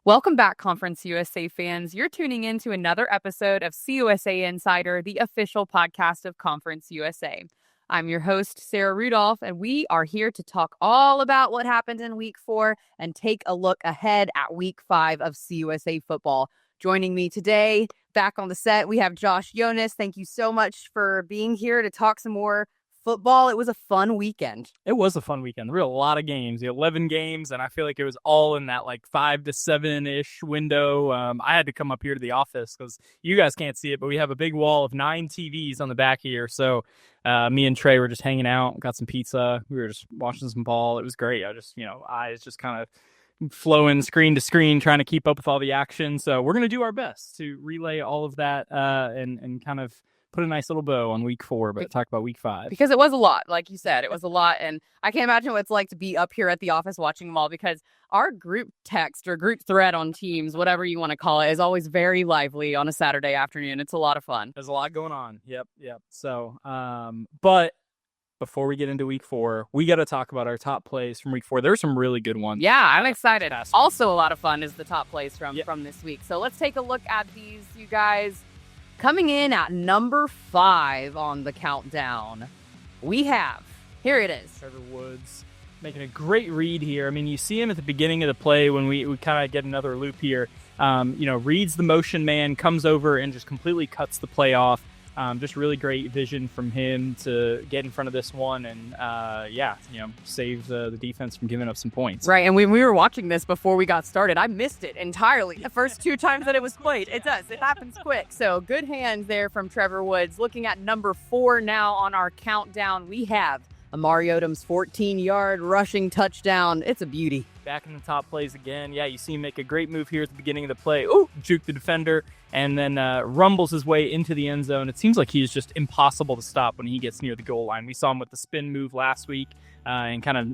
Welcome back, Conference USA fans. You're tuning in to another episode of CUSA Insider, the official podcast of Conference USA. I'm your host, Sarah Rudolph, and we are here to talk all about what happened in Week 4 and take a look ahead at Week 5 of CUSA football. Joining me today, back on the set, we have Josh Yonis. Thank you so much for being here to talk some more football. It was a fun weekend. It was a fun weekend. There were a lot of games, 11 games, and I feel like it was all in that 5 to 7-ish window. I had to come up here to the office because you guys can't see it, but we have a big wall of 9 TVs on the back here. So me and Trey were just hanging out, got some pizza. We were just watching some ball. It was great. Eyes just kind of flowing screen to screen, trying to keep up with all the action. So we're going to do our best to relay all of that and kind of put a nice little bow on Week 4, but talk about Week 5. Because it was a lot. Like you said, it was a lot. And I can't imagine what it's like to be up here at the office watching them all, because our group text or group thread on Teams, whatever you want to call it, is always very lively on a Saturday afternoon. It's a lot of fun. There's a lot going on. Yep. So, but before we get into Week 4, we got to talk about our top plays from Week 4. There's some really good ones. Yeah, I'm excited. Also, a lot of fun is the top plays from this week. So let's take a look at these, you guys. Coming in at number 5 on the countdown, we have, here it is, Trevor Woods making a great read here. I mean, you see him at the beginning of the play when we kind of get another loop here. Reads the motion man, comes over and just completely cuts the play off. Just really great vision from him to get in front of this one and, save the defense from giving up some points. Right, and when we were watching this before we got started, I missed it entirely the first 2 times that it was played. It does. It happens quick. So good hands there from Trevor Woods. Looking at number 4 now on our countdown, we have Amari Odom's 14-yard rushing touchdown. It's a beauty. Back in the top plays again. Yeah, you see him make a great move here at the beginning of the play. Oh, juke the defender, and then rumbles his way into the end zone. It seems like he's just impossible to stop when he gets near the goal line. We saw him with the spin move last week and kind of,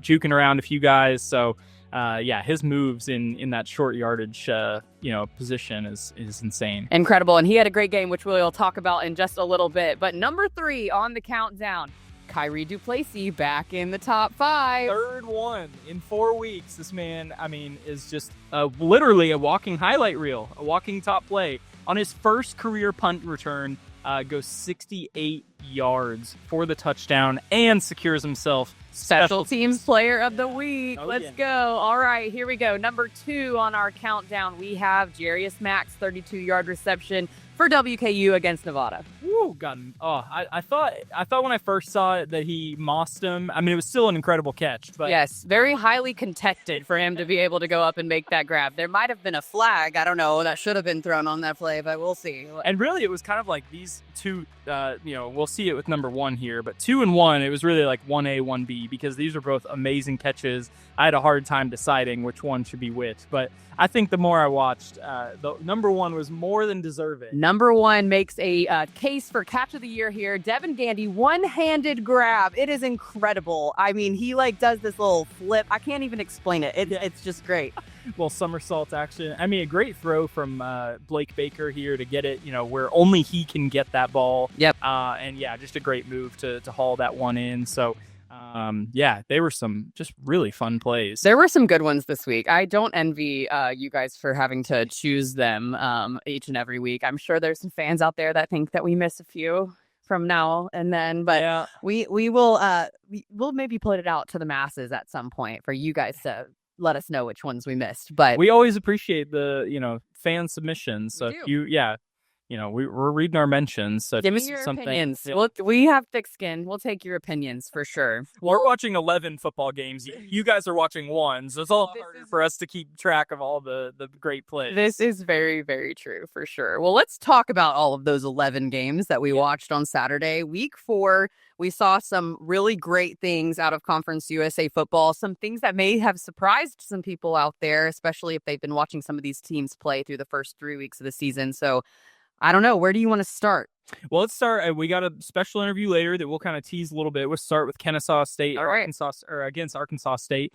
juking around a few guys. So, his moves in that short yardage, position is insane. Incredible, and he had a great game, which we'll talk about in just a little bit. But number 3 on the countdown, Kyrie Duplessis back in the top 5. Third one in 4 weeks. This man, is just literally a walking highlight reel, a walking top play. On his first career punt return, goes 68 yards for the touchdown and secures himself Special Teams Player of the Week. Let's go. All right, here we go. Number 2 on our countdown, we have Jerry Mack's 32-yard reception for WKU against Nevada. Woo, got him. Oh, I thought when I first saw it that he mossed him. It was still an incredible catch. But yes, very highly contested for him to be able to go up and make that grab. There might have been a flag, I don't know, that should have been thrown on that play, but we'll see. And really, it was kind of like these two, we'll see it with number 1 here, but 2 and 1, it was really like 1A, 1B, because these were both amazing catches. I had a hard time deciding which one should be which, but I think the more I watched, the number 1 was more than deserving. Number 1 makes a case for catch of the year here. Devin Gandy, one-handed grab. It is incredible. He does this little flip. I can't even explain it. It's just great. Well, somersault action. A great throw from Blake Baker here to get it, where only he can get that ball. Yep. Just a great move to haul that one in. So, they were some just really fun plays. There were some good ones this week. I don't envy you guys for having to choose them each and every week. I'm sure there's some fans out there that think that we miss a few from now and then, but yeah. we'll maybe put it out to the masses at some point for you guys to let us know which ones we missed. But we always appreciate the fan submissions. So we're reading our mentions. So give me your opinions. We have thick skin. We'll take your opinions for sure. We're watching 11 football games. You guys are watching 1, so it's all harder for us to keep track of all the great plays. This is very, very true for sure. Well, let's talk about all of those 11 games that we watched on Saturday. Week 4, we saw some really great things out of Conference USA football, some things that may have surprised some people out there, especially if they've been watching some of these teams play through the first 3 weeks of the season. So I don't know. Where do you want to start? Well, let's start. We got a special interview later that we'll kind of tease a little bit. We'll start with Kennesaw State, against Arkansas State.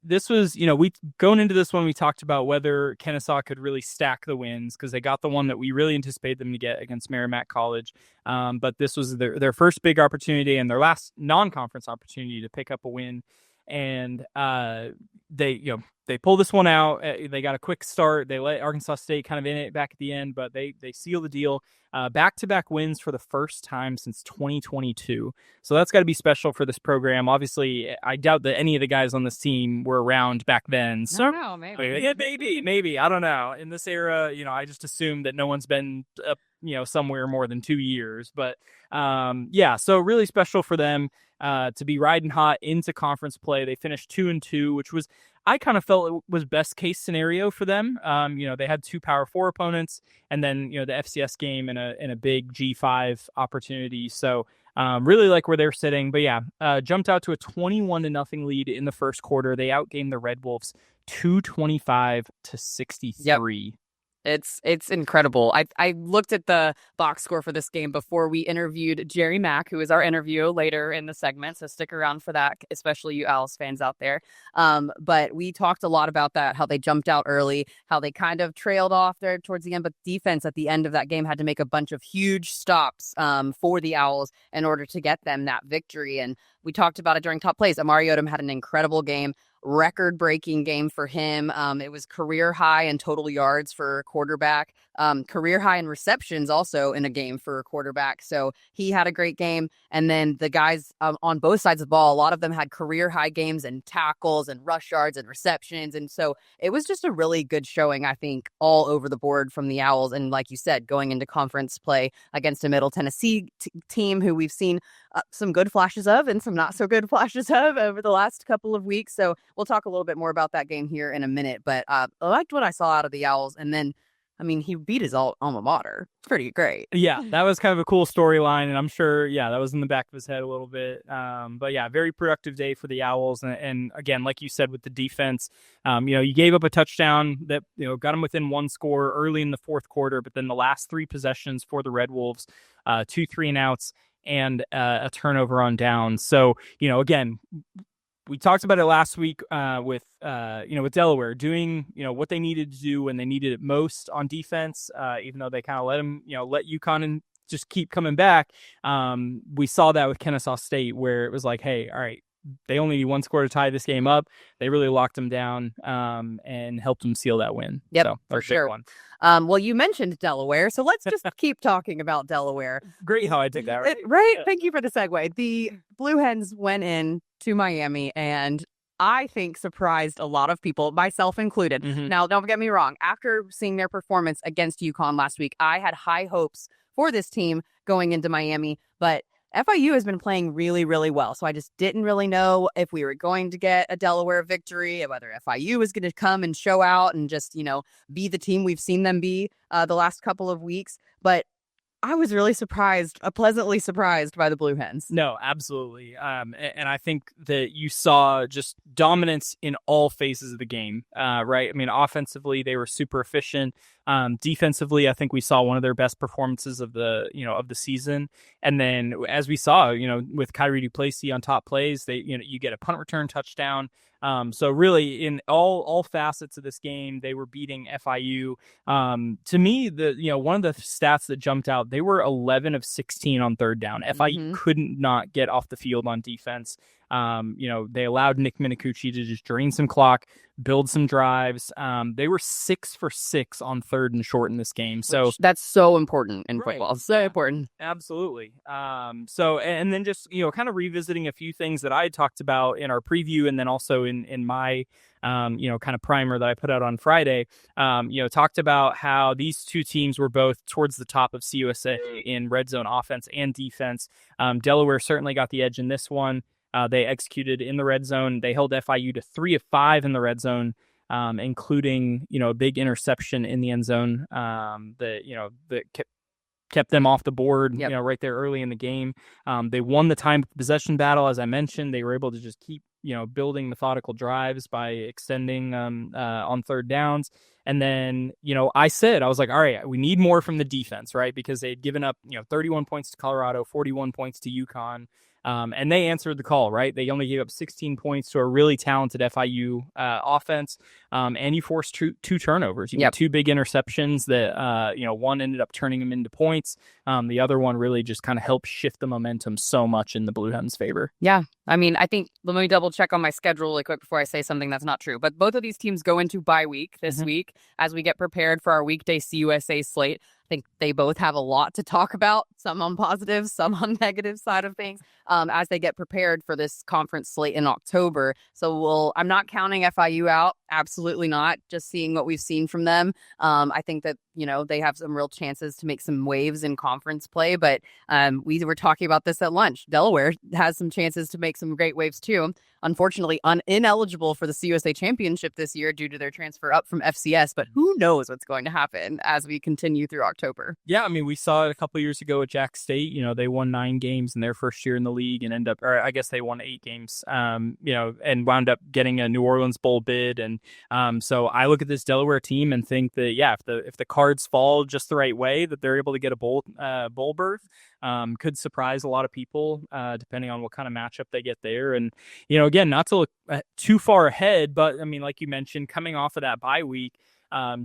This was, we going into this one, we talked about whether Kennesaw could really stack the wins because they got the one that we really anticipated them to get against Merrimack College. But this was their first big opportunity and their last non-conference opportunity to pick up a win. and they pull this one out. They got a quick start. They let Arkansas State kind of in it back at the end, but they seal the deal. Back-to-back wins for the first time since 2022. So that's got to be special for this program. Obviously, I doubt that any of the guys on this team were around back then. So I don't know, maybe. Yeah, maybe. I don't know. In this era, I just assume that no one's been somewhere more than 2 years. But so really special for them to be riding hot into conference play. They finished 2-2, which was, I kind of felt it was best case scenario for them. They had 2 Power 4 opponents, and then the FCS game and a big G5 opportunity. So really like where they're sitting. But jumped out to a 21-0 lead in the first quarter. They outgained the Red Wolves 225-63. Yep. It's incredible. I looked at the box score for this game before we interviewed Jerry Mack, who is our interview later in the segment. So stick around for that, especially you Owls fans out there. But we talked a lot about that, how they jumped out early, how they kind of trailed off there towards the end. But defense at the end of that game had to make a bunch of huge stops for the Owls in order to get them that victory. And we talked about it during Top Plays. Amari Odom had an incredible game. Record-breaking game for him. It was career high in total yards for a quarterback, career high in receptions also in a game for a quarterback. So he had a great game. And then the guys on both sides of the ball, a lot of them had career high games and tackles and rush yards and receptions. And so it was just a really good showing, I think, all over the board from the Owls. And like you said, going into conference play against a Middle Tennessee team who we've seen some good flashes of and some not so good flashes of over the last couple of weeks. So we'll talk a little bit more about that game here in a minute. But I liked what I saw out of the Owls. And then, he beat his alma mater. It's pretty great. Yeah, that was kind of a cool storyline. And I'm sure, that was in the back of his head a little bit. But very productive day for the Owls. And again, like you said, with the defense, you gave up a touchdown that, got them within 1 score early in the fourth quarter. But then the last 3 possessions for the Red Wolves, 2 3-and-outs, and a turnover on downs. So, again, we talked about it last week with Delaware doing, what they needed to do when they needed it most on defense, even though they kind of let UConn and just keep coming back. We saw that with Kennesaw State, where it was like, hey, all right, they only need 1 score to tie this game up. They really locked them down and helped them seal that win. Yep, so, for sure. Well, you mentioned Delaware, so let's just keep talking about Delaware. Great how I did that, right? Right? Yeah. Thank you for the segue. The Blue Hens went in to Miami and I think surprised a lot of people, myself included. Mm-hmm. Now, don't get me wrong. After seeing their performance against UConn last week, I had high hopes for this team going into Miami, but FIU has been playing really, really well. So I just didn't really know if we were going to get a Delaware victory, whether FIU was going to come and show out and just, be the team we've seen them be the last couple of weeks. But I was really pleasantly surprised by the Blue Hens. No, absolutely. And I think that you saw just dominance in all phases of the game, right? Offensively, they were super efficient. Defensively, I think we saw one of their best performances of the season. And then as we saw, with Kyrie Duplessis on top plays, you get a punt return touchdown. So really in all facets of this game, they were beating FIU. To me, one of the stats that jumped out, they were 11 of 16 on third down. FIU couldn't not get off the field on defense. They allowed Nick Minicucci to just drain some clock, build some drives. They were 6 for 6 on third and short in this game. So that's so important in football. So important. Absolutely. So, and then just, kind of revisiting a few things that I talked about in our preview and then also in my, kind of primer that I put out on Friday, talked about how these two teams were both towards the top of CUSA in red zone offense and defense. Delaware certainly got the edge in this one. They executed in the red zone. They held FIU to 3 of 5 in the red zone, including, a big interception in the end zone that kept them off the board, right there early in the game. They won the time possession battle. As I mentioned, they were able to just keep, building methodical drives by extending on third downs. And then, I was like, all right, we need more from the defense, right? Because they had given up, 31 points to Colorado, 41 points to UConn. And they answered the call, right? They only gave up 16 points to a really talented FIU offense. And you forced two turnovers. You had 2 big interceptions that, one ended up turning them into points. The other one really just kind of helped shift the momentum so much in the Blue Hens' favor. Yeah. I mean, I think, let me double check on my schedule really quick before I say something that's not true. But both of these teams go into bye week this week as we get prepared for our weekday CUSA slate. I think they both have a lot to talk about, some on positive, some on negative side of things, as they get prepared for this conference slate in October. So I'm not counting FIU out. Absolutely not. Just seeing what we've seen from them. I think that, they have some real chances to make some waves in conference play. But we were talking about this at lunch. Delaware has some chances to make some great waves too. Unfortunately, ineligible for the CUSA championship this year due to their transfer up from FCS. But who knows what's going to happen as we continue through October. Yeah, I mean, we saw it a couple of years ago at Jack State. They won 9 games in their first year in the league and I guess they won 8 games, and wound up getting a New Orleans Bowl bid. And so I look at this Delaware team and think that, yeah, if the cards fall just the right way, that they're able to get a bowl berth. Could surprise a lot of people, depending on what kind of matchup they get there. And, again, not to look too far ahead, but I mean, like you mentioned, coming off of that bye week,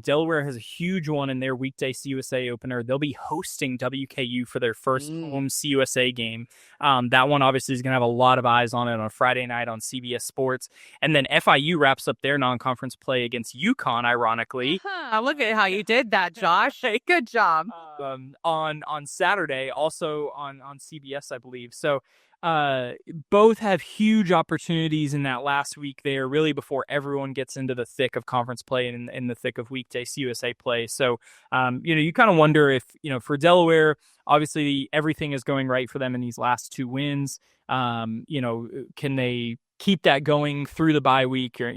Delaware has a huge one in their weekday CUSA opener. They'll be hosting WKU for their first home CUSA game. That one obviously is going to have a lot of eyes on it on Friday night on CBS Sports. And then FIU wraps up their non-conference play against UConn, ironically. Look at how you did that, Josh. Good job. On Saturday, also on CBS, I believe. So both have huge opportunities in that last week there, really before everyone gets into the thick of conference play and in the thick of weekday CUSA play. So, you kind of wonder if, for Delaware, obviously everything is going right for them in these last 2 wins. Can they keep that going through the bye week? Or,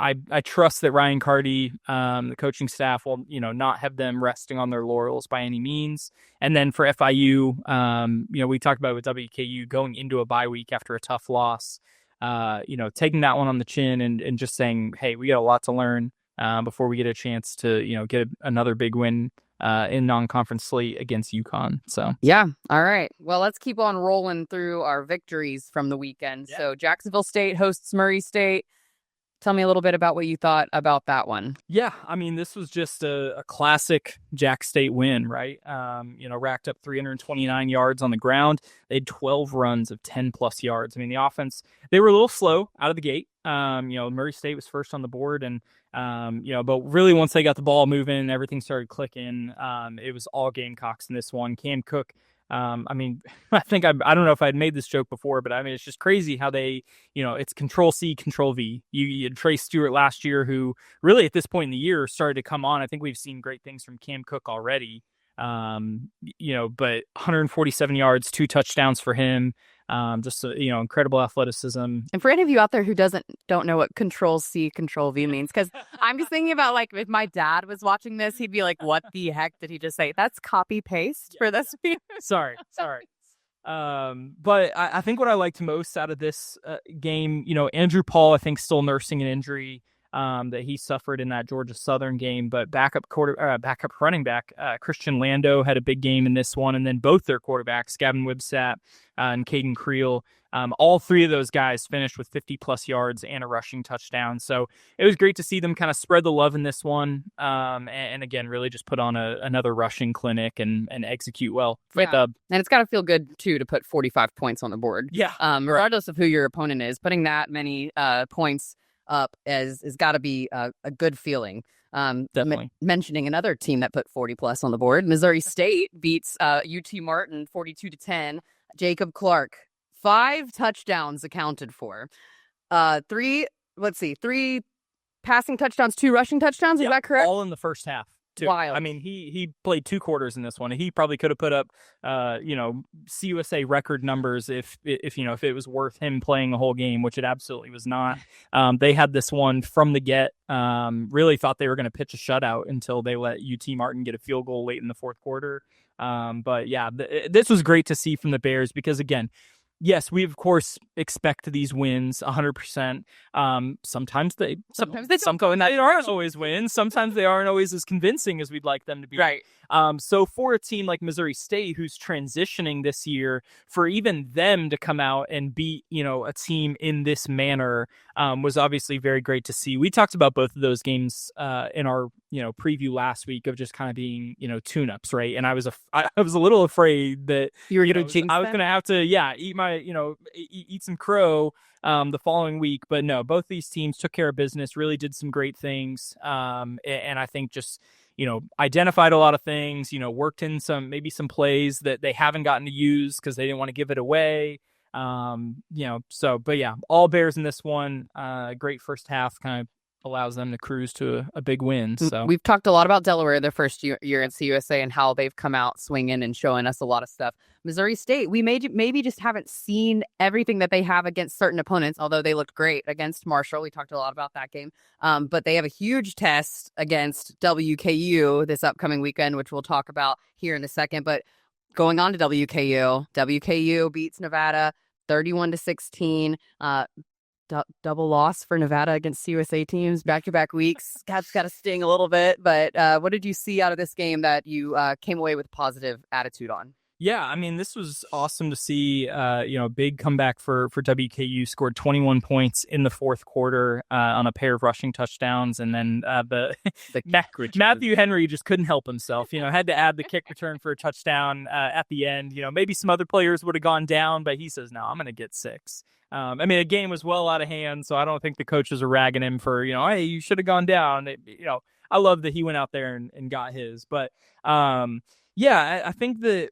I trust that Ryan Carty, the coaching staff, will not have them resting on their laurels by any means. And then for FIU, we talked about it with WKU going into a bye week after a tough loss. Taking that one on the chin and just saying, hey, we got a lot to learn before we get a chance to get another big win in non-conference slate against UConn. So yeah, all right. Well, let's keep on rolling through our victories from the weekend. Yeah. So Jacksonville State hosts Murray State. Tell me a little bit about what you thought about that one. Yeah, I mean, this was just a classic Jack State win, right? Racked up 329 yards on the ground. They had 12 runs of 10-plus yards. I mean, the offense, they were a little slow out of the gate. Murray State was first on the board, and but really once they got the ball moving, everything started clicking. It was all Gamecocks in this one. Cam Cook. I don't know if I'd made this joke before, but I mean, it's just crazy how they, it's Control C, Control V. You had Trey Stewart last year, who really at this point in the year started to come on. I think we've seen great things from Cam Cook already. But 147 yards, 2 touchdowns for him. Incredible athleticism. And for any of you out there who don't know what Control C, Control V means, because I'm just thinking about, like, if my dad was watching this, he'd be like, what the heck did he just say? That's copy paste for this. Sorry. But I think what I liked most out of this game, Andrew Paul, I think, still nursing an injury that he suffered in that Georgia Southern game, but backup running back Christian Lando had a big game in this one, and then both their quarterbacks, Gavin Wibsat and Caden Creel, all 3 of those guys finished with 50-plus yards and a rushing touchdown. So it was great to see them kind of spread the love in this one, and again, really just put on another rushing clinic and execute well. Yeah. And it's got to feel good, too, to put 45 points on the board. Yeah. Regardless of who your opponent is, putting that many points up has got to be a good feeling. Definitely. Mentioning another team that put 40 plus on the board, Missouri State beats UT Martin 42-10. Jacob Clark, 5 touchdowns accounted for. 3 passing touchdowns, 2 rushing touchdowns. Is that correct? All in the first half. Too. Wild. I mean, he played 2 quarters in this one. He probably could have put up, CUSA record numbers if it was worth him playing the whole game, which it absolutely was not. They had this one from the get. Really thought they were going to pitch a shutout until they let UT Martin get a field goal late in the 4th quarter. But yeah, this was great to see from the Bears because, again, yes, we of course expect these wins 100%. Sometimes they aren't always wins. Sometimes they aren't always as convincing as we'd like them to be. Right. So for a team like Missouri State, who's transitioning this year, for even them to come out and beat, a team in this manner was obviously very great to see. We talked about both of those games in our, preview last week of just kind of being, tune-ups, right? And I was a little afraid that you were going to jinx I was going to have to, eat my, eat some crow the following week. But no, both these teams took care of business, really did some great things. And I think just, identified a lot of things, worked in maybe some plays that they haven't gotten to use because they didn't want to give it away. But yeah, all Bears in this one. Great first half, kind of allows them to cruise to a big win. So we've talked a lot about Delaware their first year in CUSA and how they've come out swinging and showing us a lot of stuff. Missouri State, we maybe just haven't seen everything that they have against certain opponents, although they looked great against Marshall. We talked a lot about that game. But they have a huge test against WKU this upcoming weekend, which we'll talk about here in a second. But going on to WKU beats Nevada 31-16. Double loss for Nevada against CUSA teams back-to-back weeks. That's got to sting a little bit. But what did you see out of this game that you came away with positive attitude on? Yeah, I mean, this was awesome to see, big comeback for WKU, scored 21 points in the fourth quarter on a pair of rushing touchdowns. And then Matthew Henry just couldn't help himself, had to add the kick return for a touchdown at the end. Maybe some other players would have gone down, but he says, no, I'm going to get 6. The game was well out of hand, so I don't think the coaches are ragging him for, hey, you should have gone down. I love that he went out there and got his. But, I think that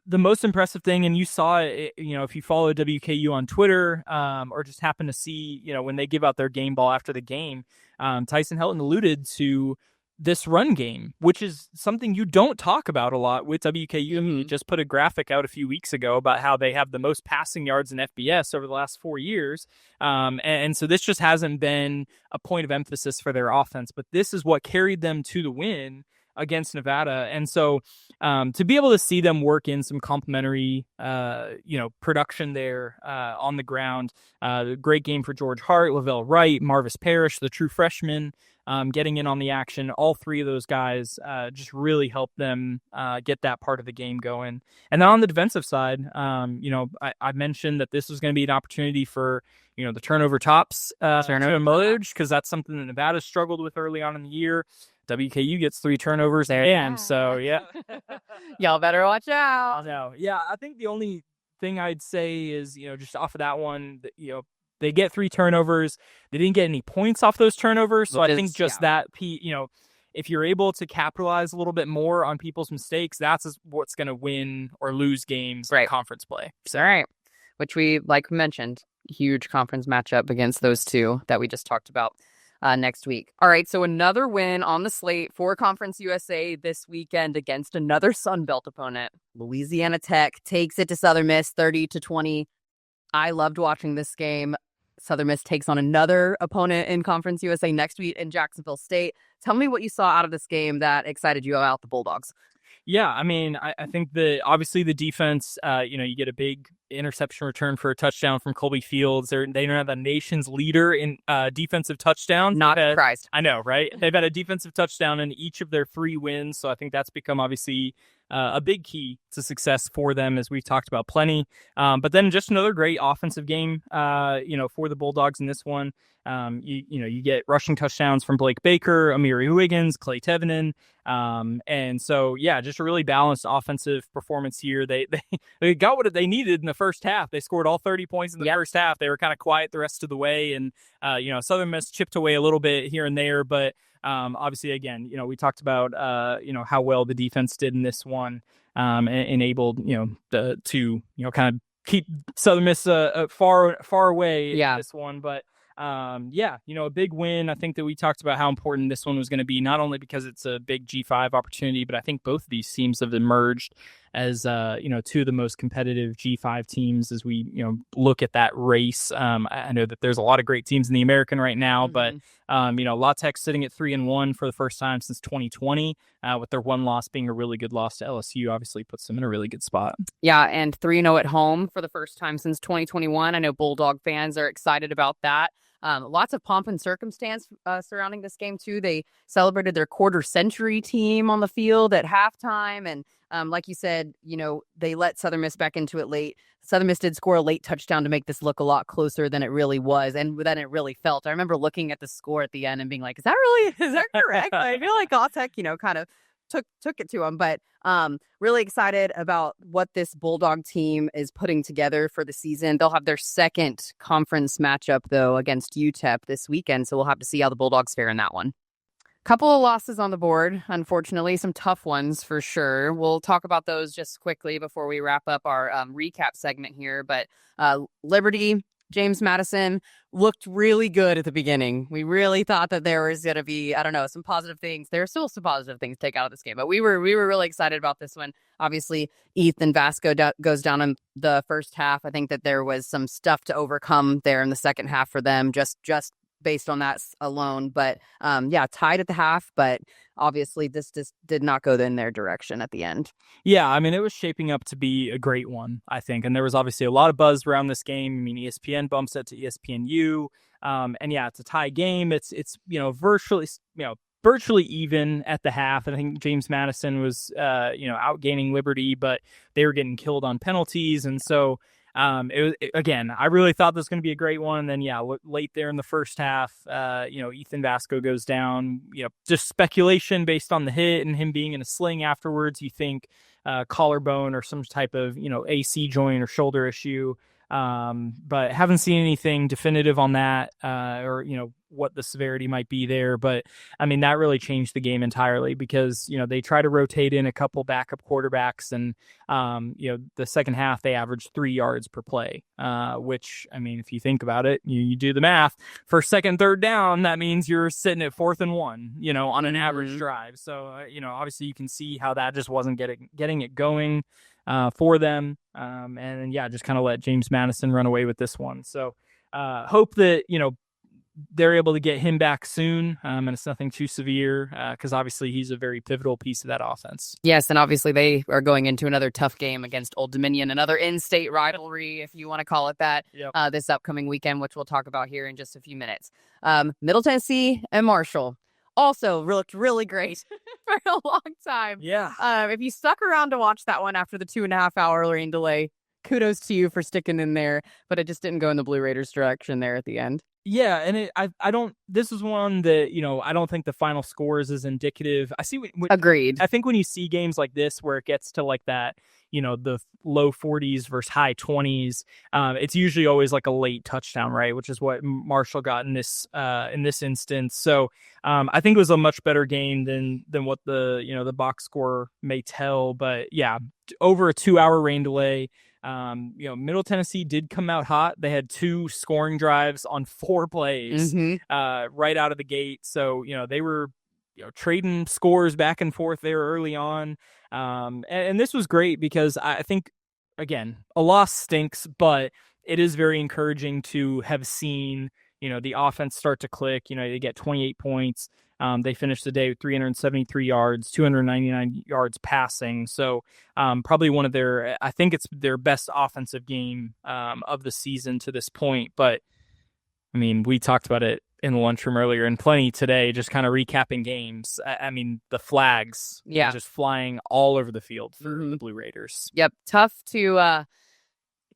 the most impressive thing, and you saw it, if you follow WKU on Twitter or just happen to see, when they give out their game ball after the game, Tyson Helton alluded to this run game, which is something you don't talk about a lot with WKU. Mm-hmm. He just put a graphic out a few weeks ago about how they have the most passing yards in FBS over the last 4 years. And so this just hasn't been a point of emphasis for their offense, but this is what carried them to the win against Nevada. And so to be able to see them work in some complementary, production there on the ground, great game for George Hart, Lavelle Wright, Marvis Parrish, the true freshman, getting in on the action. All three of those guys just really helped them get that part of the game going. And then on the defensive side, I mentioned that this was going to be an opportunity for, the turnover tops to emerge, because that's something that Nevada struggled with early on in the year. WKU gets 3 turnovers there, and so y'all better watch out. I know. Yeah, I think the only thing I'd say is, just off of that one, they get 3 turnovers. They didn't get any points off those turnovers, so I think that, if you're able to capitalize a little bit more on people's mistakes, what's going to win or lose games in conference play. All right, which we mentioned, huge conference matchup against those two that we just talked about. Next week. All right, so another win on the slate for Conference USA this weekend against another Sun Belt opponent. Louisiana Tech takes it to Southern Miss 30-20. I loved watching this game. Southern Miss takes on another opponent in Conference USA next week in Jacksonville State. Tell me what you saw out of this game that excited you about the Bulldogs. Yeah, I think that obviously the defense, you get a big interception return for a touchdown from Colby Fields. They now have the nation's leader in defensive touchdowns. Not surprised. I know, right? They've had a defensive touchdown in each of their 3 wins, so I think that's become obviously a big key to success for them, as we've talked about plenty. But then just another great offensive game, for the Bulldogs in this one. You get rushing touchdowns from Blake Baker, Amiri Wiggins, Clay Tevenen. And so, just a really balanced offensive performance here. They got what they needed in the first half. They scored all 30 points in the first half. They were kind of quiet the rest of the way. And, Southern Miss chipped away a little bit here and there, but obviously, again, we talked about, how well the defense did in this one, enabled, to kind of keep Southern Miss far away in this one. But a big win. I think that we talked about how important this one was going to be, not only because it's a big G5 opportunity, but I think both of these teams have emerged as, 2 of the most competitive G5 teams as we, look at that race. I know that there's a lot of great teams in the American right now, but, La Tech sitting at 3-1 for the first time since 2020, with their one loss being a really good loss to LSU, obviously puts them in a really good spot. Yeah, and 3-0 at home for the first time since 2021. I know Bulldog fans are excited about that. Lots of pomp and circumstance surrounding this game, too. They celebrated their quarter century team on the field at halftime. And like you said, they let Southern Miss back into it late. Southern Miss did score a late touchdown to make this look a lot closer than it really was and than it really felt. I remember looking at the score at the end and being like, is that correct? I feel like Autech, kind of took it to them. But really excited about what this Bulldog team is putting together for the season. They'll have their second conference matchup, though, against UTEP this weekend. So we'll have to see how the Bulldogs fare in that one. Couple of losses on the board, unfortunately, some tough ones for sure. We'll talk about those just quickly before we wrap up our recap segment here. But Liberty, James Madison looked really good at the beginning. We really thought that there was going to be, some positive things. There are still some positive things to take out of this game, but we were really excited about this one. Obviously, Ethan Vasco goes down in the first half. I think that there was some stuff to overcome there in the second half for them, just based on that alone. But tied at the half, but obviously this just did not go in their direction at the end. Yeah, I mean, it was shaping up to be a great one, I think. And there was obviously a lot of buzz around this game. I mean, ESPN bumps it to ESPNU. It's a tie game. It's virtually even at the half. I think James Madison was outgaining Liberty, but they were getting killed on penalties. And so I really thought this was going to be a great one. And then, late there in the first half, Ethan Vasco goes down, just speculation based on the hit and him being in a sling afterwards. You think collarbone or some type of, AC joint or shoulder issue. But haven't seen anything definitive on that, or what the severity might be there. But I mean, that really changed the game entirely because, they try to rotate in a couple backup quarterbacks and, the second half they averaged 3 yards per play, which, I mean, if you think about it, you do the math for second, third down, that means you're sitting at 4th and 1, on an average drive. So, obviously you can see how that just wasn't getting it going for them. Just kind of let James Madison run away with this one. So hope that, they're able to get him back soon, and it's nothing too severe because obviously he's a very pivotal piece of that offense. Yes, and obviously they are going into another tough game against Old Dominion, another in-state rivalry, if you want to call it that, this upcoming weekend, which we'll talk about here in just a few minutes. Middle Tennessee and Marshall also looked really great for a long time. Yeah. If you stuck around to watch that one after the 2.5-hour rain delay, kudos to you for sticking in there, but it just didn't go in the Blue Raiders' direction there at the end. Yeah, and this is one that, I don't think the final scores is indicative. I see. Agreed. I think when you see games like this where it gets to like that, the low 40s versus high 20s, it's usually always like a late touchdown, right? Which is what Marshall got in this instance. So I think it was a much better game than what the box score may tell. But yeah, over a 2-hour rain delay. Middle Tennessee did come out hot. They had 2 scoring drives on 4 plays right out of the gate. So, they were trading scores back and forth there early on. And this was great because I think, again, a loss stinks, but it is very encouraging to have seen, the offense start to click. They get 28 points. They finished the day with 373 yards, 299 yards passing. So probably one of I think it's their best offensive game of the season to this point. But I mean, we talked about it in the lunchroom earlier and plenty today, just kind of recapping games. I mean, the flags just flying all over the field for the Blue Raiders. Yep. It's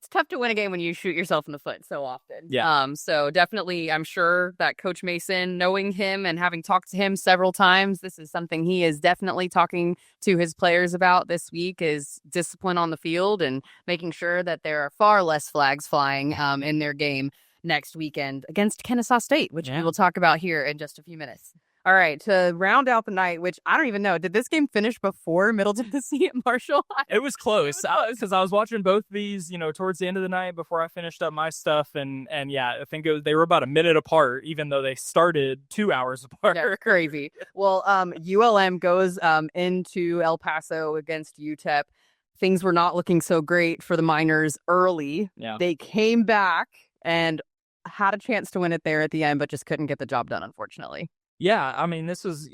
tough to win a game when you shoot yourself in the foot so often. Yeah. So definitely, I'm sure that Coach Mason, knowing him and having talked to him several times, this is something he is definitely talking to his players about this week is discipline on the field and making sure that there are far less flags flying in their game next weekend against Kennesaw State, which we will talk about here in just a few minutes. All right, to round out the night, which I don't even know, did this game finish before Middle Tennessee and Marshall? It was close because I was watching both these, towards the end of the night before I finished up my stuff, and I think they were about a minute apart, even though they started 2 hours apart. Yeah, crazy. Well, ULM goes into El Paso against UTEP. Things were not looking so great for the Miners early. Yeah. They came back and had a chance to win it there at the end, but just couldn't get the job done, unfortunately. Yeah, I mean, this was,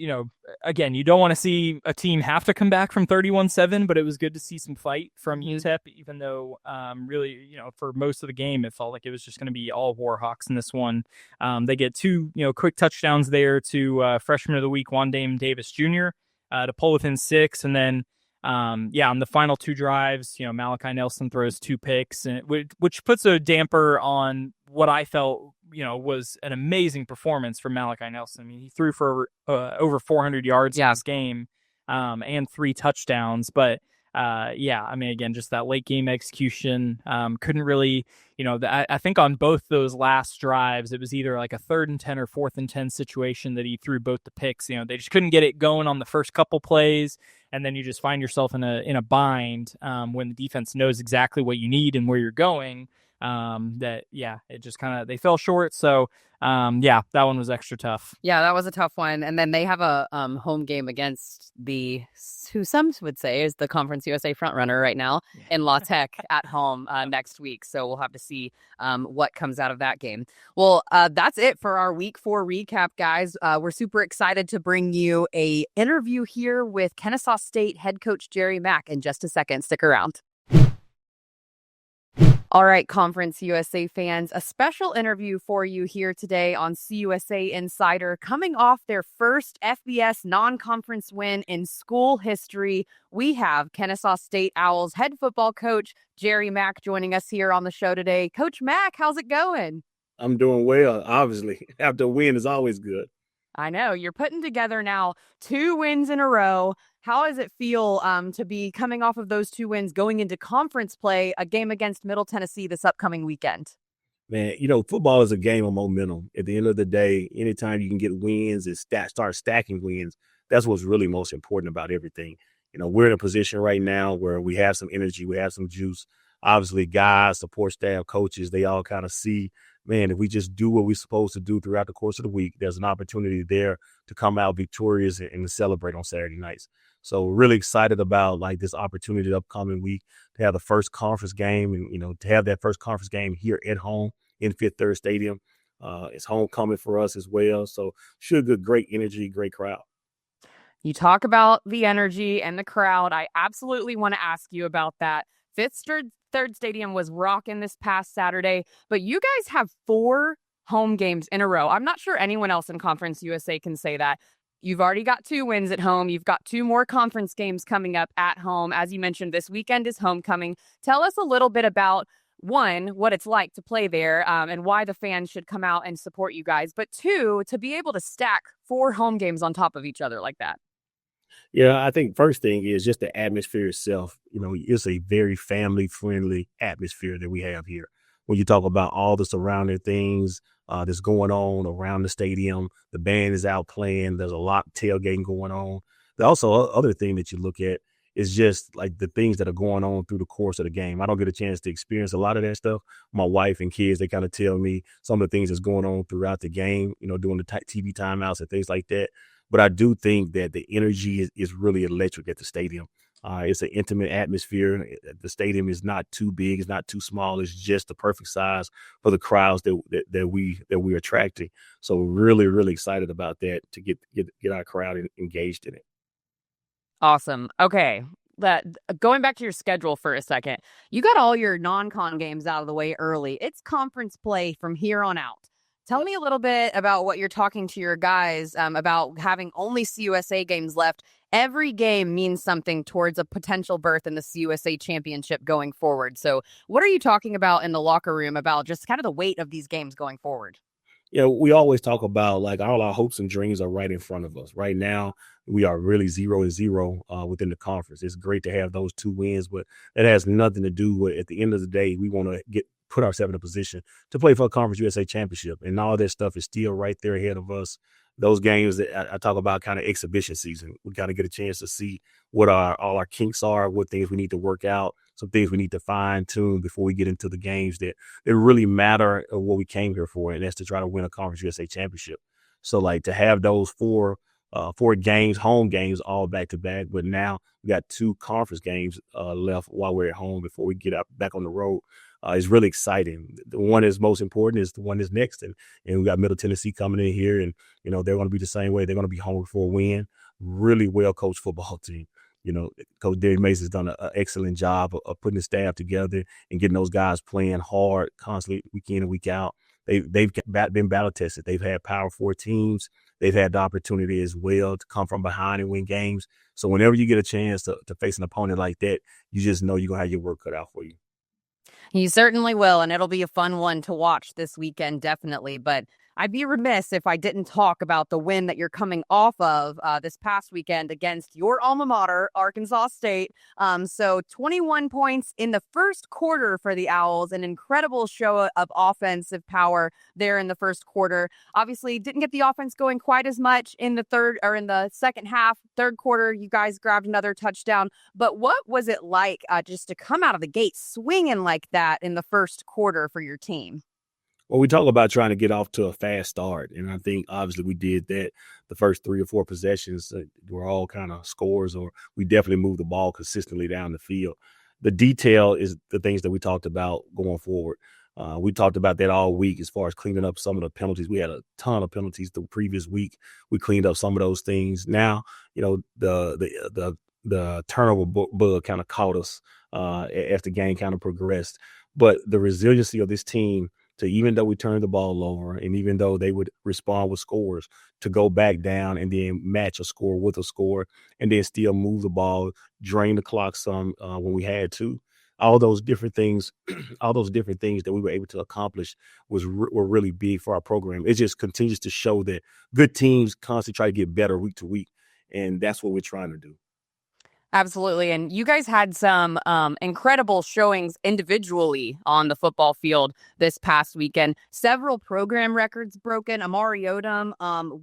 again, you don't want to see a team have to come back from 31-7, but it was good to see some fight from UTEP, even though really, for most of the game, it felt like it was just going to be all Warhawks in this one. They get two, quick touchdowns there to freshman of the week, Wandame Davis Jr., to pull within 6. And then, on the final 2 drives, Malachi Nelson throws 2 picks, and which puts a damper on what I felt was an amazing performance from Malachi Nelson. I mean, he threw for over 400 yards in this game, and 3 touchdowns. But I mean, again, just that late game execution, couldn't really, I think on both those last drives, it was either like a 3rd and 10 or 4th and 10 situation that he threw both the picks. They just couldn't get it going on the first couple plays. And then you just find yourself in a bind when the defense knows exactly what you need and where you're going. It just they fell short. So, that one was extra tough. Yeah, that was a tough one. And then they have a home game against who some would say is the Conference USA frontrunner right now in La Tech at home next week. So we'll have to see what comes out of that game. Well, that's it for our Week 4 recap, guys. We're super excited to bring you a interview here with Kennesaw State head coach Jerry Mack in just a second. Stick around. All right, Conference USA fans, a special interview for you here today on CUSA Insider. Coming off their first FBS non-conference win in school history, we have Kennesaw State Owls head football coach Jerry Mack joining us here on the show today. Coach Mack, how's it going? I'm doing well, obviously. After a win is always good. I know. You're putting together now 2 wins in a row. How does it feel to be coming off of those 2 wins, going into conference play, a game against Middle Tennessee this upcoming weekend? Man, football is a game of momentum. At the end of the day, anytime you can get wins and start stacking wins, that's what's really most important about everything. We're in a position right now where we have some energy, we have some juice. Obviously, guys, support staff, coaches, they all kind of see, man, if we just do what we're supposed to do throughout the course of the week, there's an opportunity there to come out victorious and to celebrate on Saturday nights. So really excited about this opportunity the upcoming week to have the first conference game and, to have that first conference game here at home in Fifth Third Stadium. It's homecoming for us as well. So should good, great energy, great crowd. You talk about the energy and the crowd. I absolutely want to ask you about that. Fifth Third Stadium was rocking this past Saturday, but you guys have 4 home games in a row. I'm not sure anyone else in Conference USA can say that. You've already got 2 wins at home. You've got 2 more conference games coming up at home. As you mentioned, this weekend is homecoming. Tell us a little bit about, 1, what it's like to play there and why the fans should come out and support you guys. But 2, to be able to stack 4 home games on top of each other like that. Yeah, I think first thing is just the atmosphere itself. It's a very family-friendly atmosphere that we have here. When you talk about all the surrounding things that's going on around the stadium, the band is out playing. There's a lot of tailgating going on. The also other thing that you look at is just the things that are going on through the course of the game. I don't get a chance to experience a lot of that stuff. My wife and kids, they kind of tell me some of the things that's going on throughout the game, during the TV timeouts and things like that. But I do think that the energy is really electric at the stadium. It's an intimate atmosphere. The stadium is not too big. It's not too small. It's just the perfect size for the crowds that we're attracting. So really, really excited about that to get our crowd engaged in it. Awesome. Okay. Going back to your schedule for a second, you got all your non-con games out of the way early. It's conference play from here on out. Tell me a little bit about what you're talking to your guys about having only CUSA games left. Every game means something towards a potential berth in the CUSA championship going forward. So what are you talking about in the locker room about just kind of the weight of these games going forward? Yeah, we always talk about all our hopes and dreams are right in front of us. Right now, we are really 0-0 within the conference. It's great to have those 2 wins, but it has nothing to do with, at the end of the day, we want to put ourselves in a position to play for a Conference USA championship. And all that stuff is still right there ahead of us. Those games that I talk about kind of exhibition season. We got to get a chance to see what all our kinks are, what things we need to work out, some things we need to fine tune before we get into the games that really matter of what we came here for. And that's to try to win a Conference USA championship. So to have those 4 games, home games, all back to back. But now we got 2 conference games left while we're at home before we get back on the road. Is really exciting. The one that's most important is the one that's next. And we got Middle Tennessee coming in here, and, they're going to be the same way. They're going to be hungry for a win. really well-coached football team. Coach Jerry Mack has done an excellent job of putting the staff together and getting those guys playing hard constantly, week in and week out. They've been battle tested. They've had Power 4 teams. They've had the opportunity as well to come from behind and win games. So whenever you get a chance to face an opponent like that, you just know you're going to have your work cut out for you. You certainly will, and it'll be a fun one to watch this weekend, definitely. But I'd be remiss if I didn't talk about the win that you're coming off of this past weekend against your alma mater, Arkansas State. So 21 points in the first quarter for the Owls, an incredible show of offensive power there in the first quarter. Obviously, didn't get the offense going quite as much in the second half. Third quarter, you guys grabbed another touchdown. But what was it like just to come out of the gate swinging like that in the first quarter for your team? Well, we talk about trying to get off to a fast start, and I think obviously we did that. The first 3 or 4 possessions were all kind of scores, or we definitely moved the ball consistently down the field. The detail is the things that we talked about going forward. We talked about that all week as far as cleaning up some of the penalties. We had a ton of penalties the previous week. We cleaned up some of those things. Now, the turnover bug kind of caught us as the game kind of progressed. But the resiliency of this team, so even though we turned the ball over and even though they would respond with scores, to go back down and then match a score with a score and then still move the ball, drain the clock some when we had to. All those different things, that we were able to accomplish were really big for our program. It just continues to show that good teams constantly try to get better week to week, and that's what we're trying to do. Absolutely. And you guys had some incredible showings individually on the football field this past weekend. Several program records broken. Amari Odom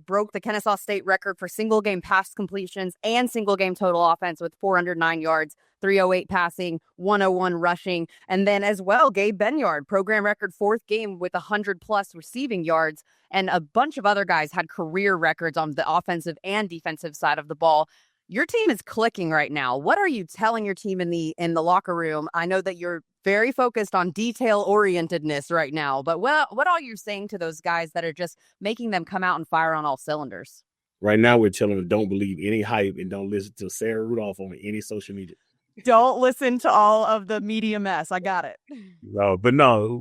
broke the Kennesaw State record for single game pass completions and single game total offense with 409 yards, 308 passing, 101 rushing. And then as well, Gabe Benyard, program record 4th game with 100 plus receiving yards. And a bunch of other guys had career records on the offensive and defensive side of the ball. Your team is clicking right now. What are you telling your team in the locker room? I know that you're very focused on detail-orientedness right now, but what are you saying to those guys that are just making them come out and fire on all cylinders? Right now, we're telling them don't believe any hype and don't listen to Sarah Rudolph on any social media. Don't listen to all of the media mess. I got it. No,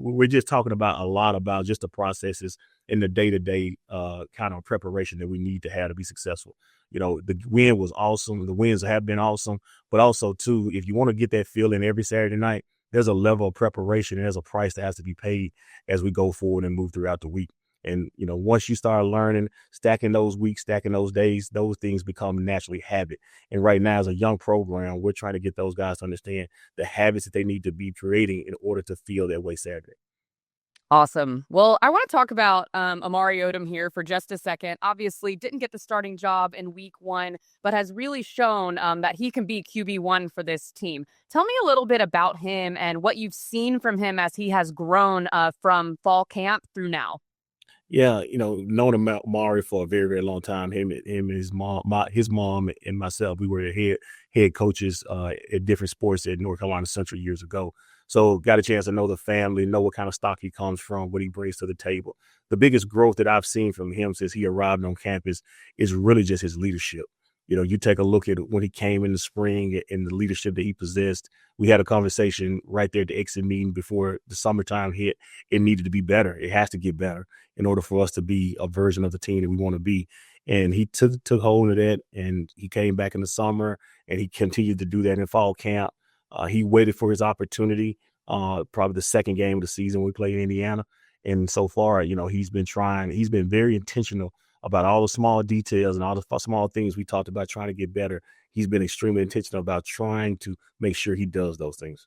we're just talking about a lot about just the processes and the day-to-day kind of preparation that we need to have to be successful. The win was awesome. The wins have been awesome. But also, too, if you want to get that feeling every Saturday night, there's a level of preparation and there's a price that has to be paid as we go forward and move throughout the week. And, once you start learning, stacking those weeks, stacking those days, those things become naturally habit. And right now, as a young program, we're trying to get those guys to understand the habits that they need to be creating in order to feel that way Saturday. Awesome. Well, I want to talk about Amari Odom here for just a second. Obviously, didn't get the starting job in week 1, but has really shown that he can be QB1 for this team. Tell me a little bit about him and what you've seen from him as he has grown from fall camp through now. Yeah, known Amari for a very, very long time. Him and his mom and myself, we were head coaches at different sports at North Carolina Central years ago. So got a chance to know the family, know what kind of stock he comes from, what he brings to the table. The biggest growth that I've seen from him since he arrived on campus is really just his leadership. You take a look at when he came in the spring and the leadership that he possessed. We had a conversation right there at the exit meeting before the summertime hit. It needed to be better. It has to get better in order for us to be a version of the team that we want to be. And he took hold of that, and he came back in the summer, and he continued to do that in fall camp. He waited for his opportunity, probably the second game of the season we played in Indiana. And so far, he's been very intentional about all the small details and all the small things we talked about trying to get better. He's been extremely intentional about trying to make sure he does those things.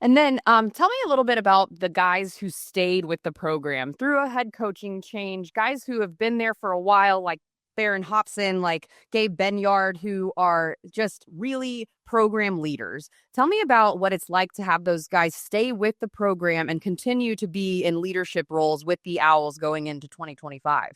And then tell me a little bit about the guys who stayed with the program through a head coaching change, guys who have been there for a while, like Theron Hobson, like Gabe Benyard, who are just really program leaders. Tell me about what it's like to have those guys stay with the program and continue to be in leadership roles with the Owls going into 2025.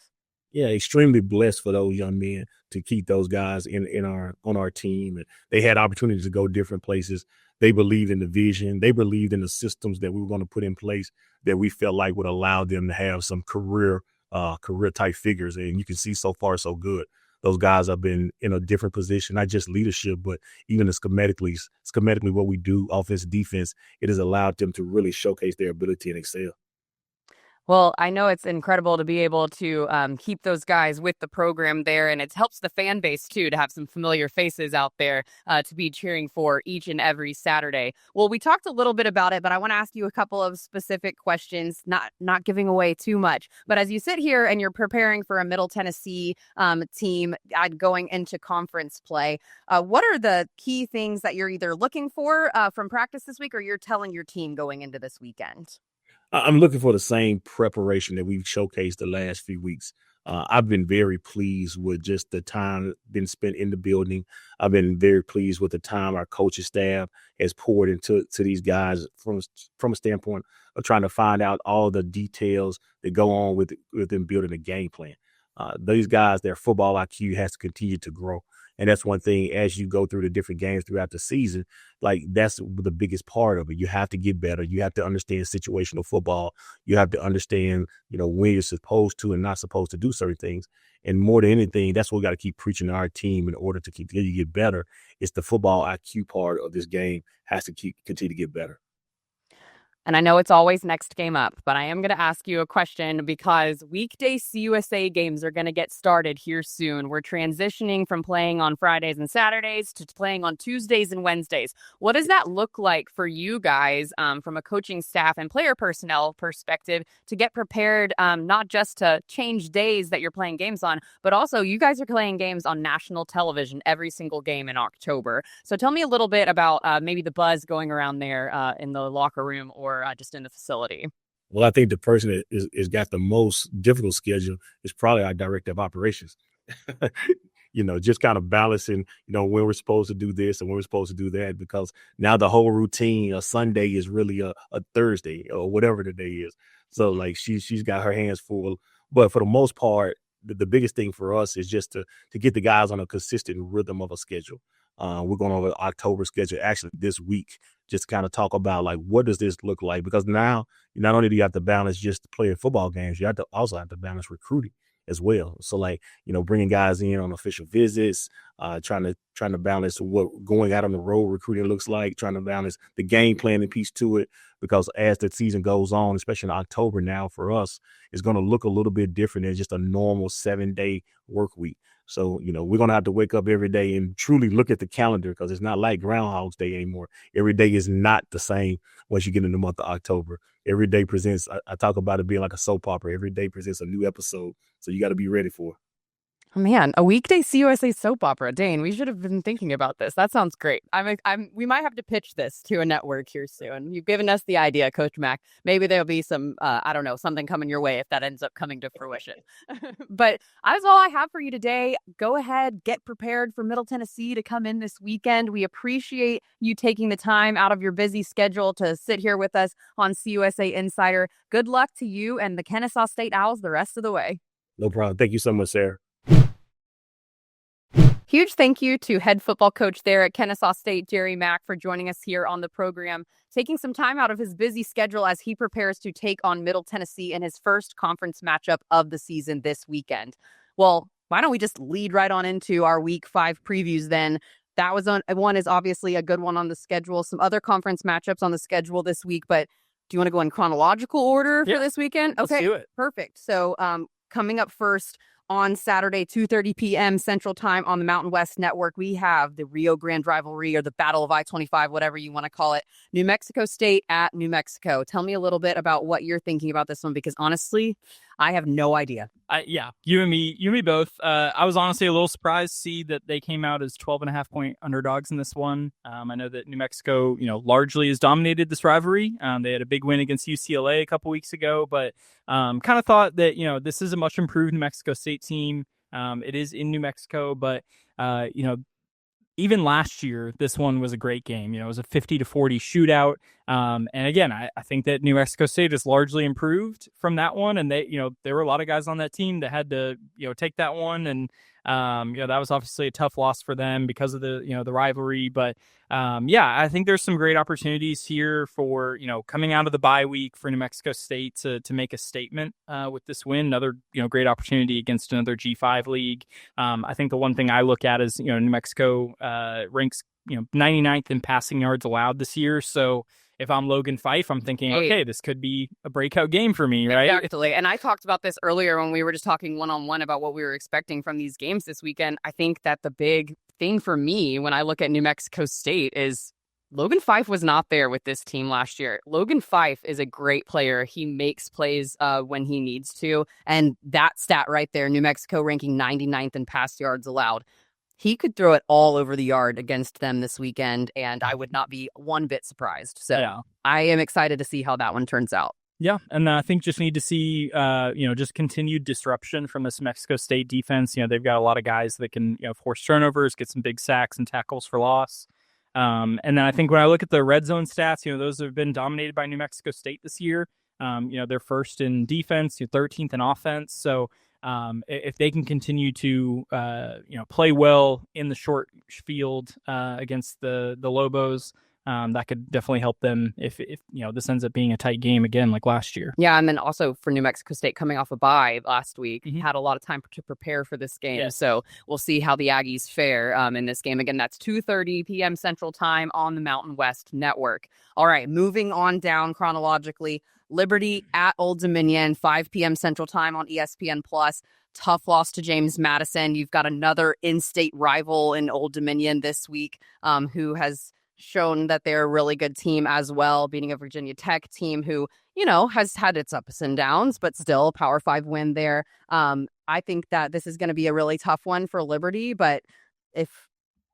Yeah, extremely blessed for those young men to keep those guys on our team. And they had opportunities to go different places. They believed in the vision. They believed in the systems that we were going to put in place that we felt like would allow them to have some career type figures. And you can see so far so good. those guys have been in a different position, not just leadership, but even schematically what we do, offense, defense, it has allowed them to really showcase their ability and excel. Well, I know it's incredible to be able to keep those guys with the program there, and it helps the fan base, too, to have some familiar faces out there to be cheering for each and every Saturday. Well, we talked a little bit about it, but I want to ask you a couple of specific questions, not giving away too much. But as you sit here and you're preparing for a Middle Tennessee team going into conference play, what are the key things that you're either looking for from practice this week or you're telling your team going into this weekend? I'm looking for the same preparation that we've showcased the last few weeks. I've been very pleased with just the time been spent in the building. I've been very pleased with the time our coaching staff has poured into these guys from a standpoint of trying to find out all the details that go on with them building a game plan. These guys, their football IQ has to continue to grow. And that's one thing as you go through the different games throughout the season, like that's the biggest part of it. You have to get better. You have to understand situational football. You have to understand, when you're supposed to and not supposed to do certain things. And more than anything, that's what we got to keep preaching to our team in order to continue to get better. It's the football IQ part of this game has to continue to get better. And I know it's always next game up, but I am going to ask you a question because weekday CUSA games are going to get started here soon. We're transitioning from playing on Fridays and Saturdays to playing on Tuesdays and Wednesdays. What does that look like for you guys from a coaching staff and player personnel perspective to get prepared, not just to change days that you're playing games on, but also you guys are playing games on national television every single game in October. So tell me a little bit about maybe the buzz going around there in the locker room or just in the facility. Well, I think the person that is got the most difficult schedule is probably our director of operations. Just kind of balancing, when we're supposed to do this and when we're supposed to do that, because now the whole routine, a Sunday is really a Thursday or whatever the day is. So like she's got her hands full. But for the most part, the biggest thing for us is just to get the guys on a consistent rhythm of a schedule. We're going over October schedule actually this week, just kind of talk about like, what does this look like? Because now not only do you have to balance just playing football games, you also have to balance recruiting as well. So like, bringing guys in on official visits, trying to balance what going out on the road recruiting looks like, trying to balance the game planning piece to it. Because as the season goes on, especially in October now for us, it's going to look a little bit different than just a normal 7-day work week. So, we're going to have to wake up every day and truly look at the calendar because it's not like Groundhog's Day anymore. Every day is not the same once you get in the month of October. Every day presents, I talk about it being like a soap opera. Every day presents a new episode. So you got to be ready for it. Oh, man, a weekday CUSA soap opera. Dane, we should have been thinking about this. That sounds great. We might have to pitch this to a network here soon. You've given us the idea, Coach Mack. Maybe there'll be some, something coming your way if that ends up coming to fruition. But that's all I have for you today. Go ahead, get prepared for Middle Tennessee to come in this weekend. We appreciate you taking the time out of your busy schedule to sit here with us on CUSA Insider. Good luck to you and the Kennesaw State Owls the rest of the way. No problem. Thank you so much, Sarah. Huge thank you to head football coach there at Kennesaw State, Jerry Mack, for joining us here on the program, taking some time out of his busy schedule as he prepares to take on Middle Tennessee in his first conference matchup of the season this weekend. Well, why don't we just lead right on into our Week 5 previews then? That was one is obviously a good one on the schedule. Some other conference matchups on the schedule this week, but do you want to go in chronological order for this weekend? Okay, let's do it. Perfect. So coming up first, on Saturday, 2:30 p.m. Central Time on the Mountain West Network, we have the Rio Grande rivalry or the Battle of I-25, whatever you want to call it. New Mexico State at New Mexico. Tell me a little bit about what you're thinking about this one, because honestly, I have no idea. Yeah, you and me both. I was honestly a little surprised to see that they came out as 12.5-point underdogs in this one. I know that New Mexico, largely has dominated this rivalry. They had a big win against UCLA a couple weeks ago, but kind of thought that, this is a much improved New Mexico State team. It is in New Mexico, but, even last year, this one was a great game. It was a 50-40 shootout. And again, I think that New Mexico State has largely improved from that one. And there were a lot of guys on that team that had to, take that one. And, that was obviously a tough loss for them because of the rivalry. But I think there's some great opportunities here for, coming out of the bye week for New Mexico State to make a statement with this win. Another, great opportunity against another G5 league. I think the one thing I look at is, New Mexico ranks, 99th in passing yards allowed this year. So if I'm Logan Fife, I'm thinking, okay, this could be a breakout game for me, right? Exactly. And I talked about this earlier when we were just talking one-on-one about what we were expecting from these games this weekend. I think that the big thing for me when I look at New Mexico State is Logan Fife was not there with this team last year. Logan Fife is a great player. He makes plays when he needs to. And that stat right there, New Mexico ranking 99th in pass yards allowed. He could throw it all over the yard against them this weekend, and I would not be one bit surprised. So I am excited to see how that one turns out. Yeah, and I think just need to see, just continued disruption from this Mexico State defense. They've got a lot of guys that can, force turnovers, get some big sacks and tackles for loss. And then I think when I look at the red zone stats, those have been dominated by New Mexico State this year. They're first in defense, 13th in offense. So if they can continue to, play well in the short field against the Lobos, that could definitely help them if this ends up being a tight game again like last year. Yeah, and then also for New Mexico State coming off a bye last week, had a lot of time to prepare for this game. Yes. So we'll see how the Aggies fare in this game. Again, that's 2:30 p.m. Central Time on the Mountain West Network. All right, moving on down chronologically. Liberty at Old Dominion, 5 p.m. Central Time on ESPN+. Tough loss to James Madison. You've got another in-state rival in Old Dominion this week who has shown that they're a really good team as well, beating a Virginia Tech team who, has had its ups and downs, but still Power 5 win there. I think that this is going to be a really tough one for Liberty, but if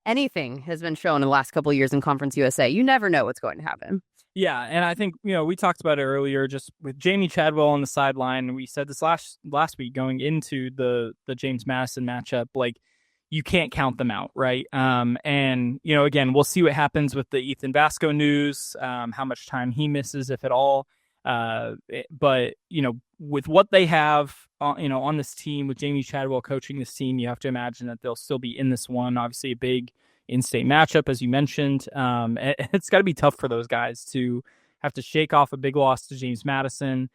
anything has been shown in the last couple of years in Conference USA, you never know what's going to happen. Yeah, and I think, we talked about it earlier, just with Jamie Chadwell on the sideline. We said this last week going into the James Madison matchup, like, you can't count them out, right? And, again, we'll see what happens with the Ethan Vasco news, how much time he misses, if at all. But, with what they have, on this team, with Jamie Chadwell coaching this team, you have to imagine that they'll still be in this one. Obviously, a big in-state matchup, as you mentioned. It's got to be tough for those guys to have to shake off a big loss to James Madison.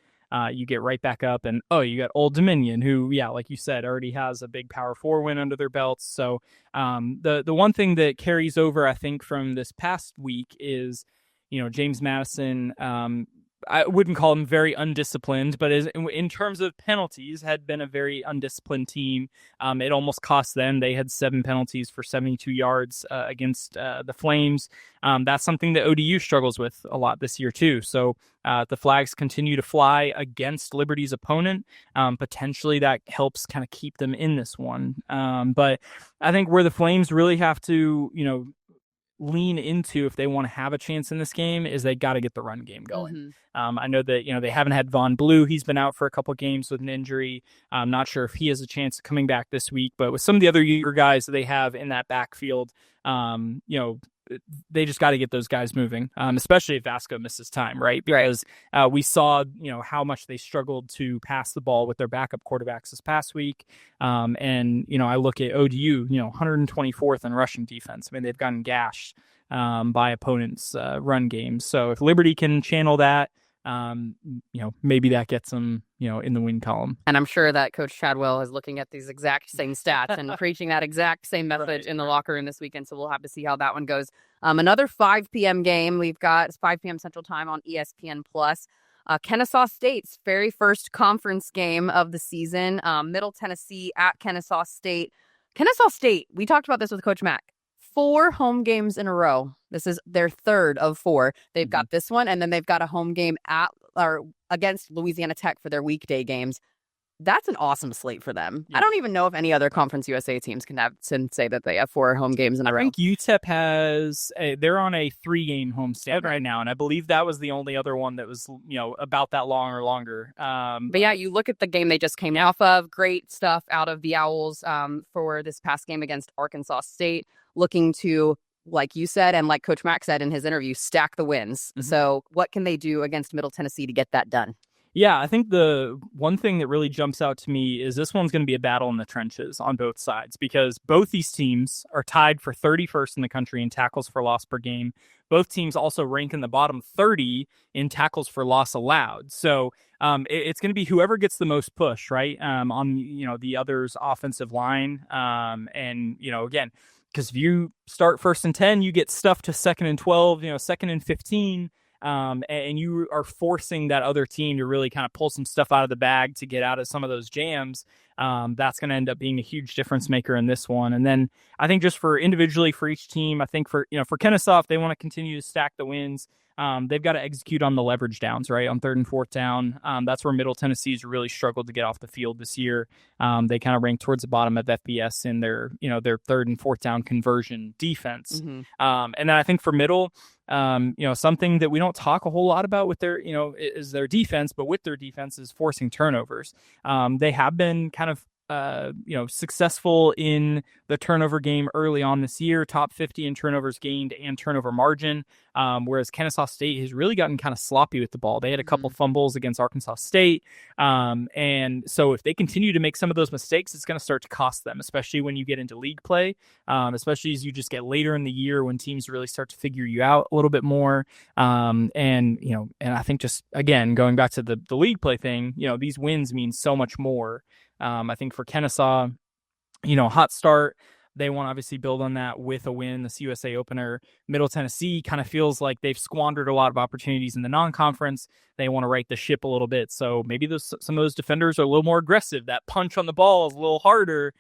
You get right back up, and you got Old Dominion, who, like you said, already has a big Power 4 win under their belts. So the one thing that carries over, I think, from this past week is, James Madison. I wouldn't call them very undisciplined, but in terms of penalties, had been a very undisciplined team. It almost cost them. They had 7 penalties for 72 yards against the Flames. That's something that ODU struggles with a lot this year too. So the flags continue to fly against Liberty's opponent. Potentially that helps kind of keep them in this one. But I think where the Flames really have to, lean into if they want to have a chance in this game is they got to get the run game going. I know that, they haven't had Von Blue. He's been out for a couple games with an injury. I'm not sure if he has a chance of coming back this week, but with some of the other younger guys that they have in that backfield, they just got to get those guys moving, especially if Vasco misses time, right? Because we saw, how much they struggled to pass the ball with their backup quarterbacks this past week. And, I look at ODU, 124th in rushing defense. I mean, they've gotten gashed by opponents' run games. So if Liberty can channel that, maybe that gets them, in the win column. And I'm sure that Coach Chadwell is looking at these exact same stats and preaching that exact same message in the locker room this weekend. So we'll have to see how that one goes. Another 5 p.m. game. We've got 5 p.m. Central Time on ESPN+. Kennesaw State's very first conference game of the season. Middle Tennessee at Kennesaw State. Kennesaw State, we talked about this with Coach Mack. 4 home games in a row. This is their third of 4. They've got this one, and then they've got a home game against Louisiana Tech for their weekday games. That's an awesome slate for them. Yeah. I don't even know if any other Conference USA teams can say that they have 4 home games in a row. I think UTEP has they're on a 3-game homestand right now, and I believe that was the only other one that was about that long or longer. But yeah, you look at the game they just came off of. Great stuff out of the Owls for this past game against Arkansas State, looking to like you said, and like Coach Mack said in his interview, stack the wins. Mhm. So what can they do against Middle Tennessee to get that done? Yeah, I think the one thing that really jumps out to me is this one's going to be a battle in the trenches on both sides, because both these teams are tied for 31st in the country in tackles for loss per game. Both teams also rank in the bottom 30 in tackles for loss allowed. So it's going to be whoever gets the most push, right, on the other's offensive line. And again, because if you start 1st and 10, you get stuffed to 2nd and 12, 2nd and 15. And you are forcing that other team to really kind of pull some stuff out of the bag to get out of some of those jams. That's going to end up being a huge difference maker in this one. And then I think just for individually for each team, I think for Kennesaw, if they want to continue to stack the wins, they've got to execute on the leverage downs, right? On 3rd and 4th down. That's where Middle Tennessee's really struggled to get off the field this year. They kind of rank towards the bottom of FBS in their 3rd and 4th down conversion defense. Mm-hmm. And then I think for Middle, something that we don't talk a whole lot about with their, is their defense, but with their defense is forcing turnovers. They have been kind of, successful in the turnover game early on this year, top 50 in turnovers gained and turnover margin. Whereas Kennesaw State has really gotten kind of sloppy with the ball. They had a couple fumbles against Arkansas State. And so if they continue to make some of those mistakes, it's going to start to cost them, especially when you get into league play, especially as you just get later in the year when teams really start to figure you out a little bit more. And I think just, again, going back to the league play thing, these wins mean so much more. I think for Kennesaw, hot start. They want to obviously build on that with a win, the CUSA opener. Middle Tennessee kind of feels like they've squandered a lot of opportunities in the non-conference. They want to right the ship a little bit. So maybe some of those defenders are a little more aggressive. That punch on the ball is a little harder,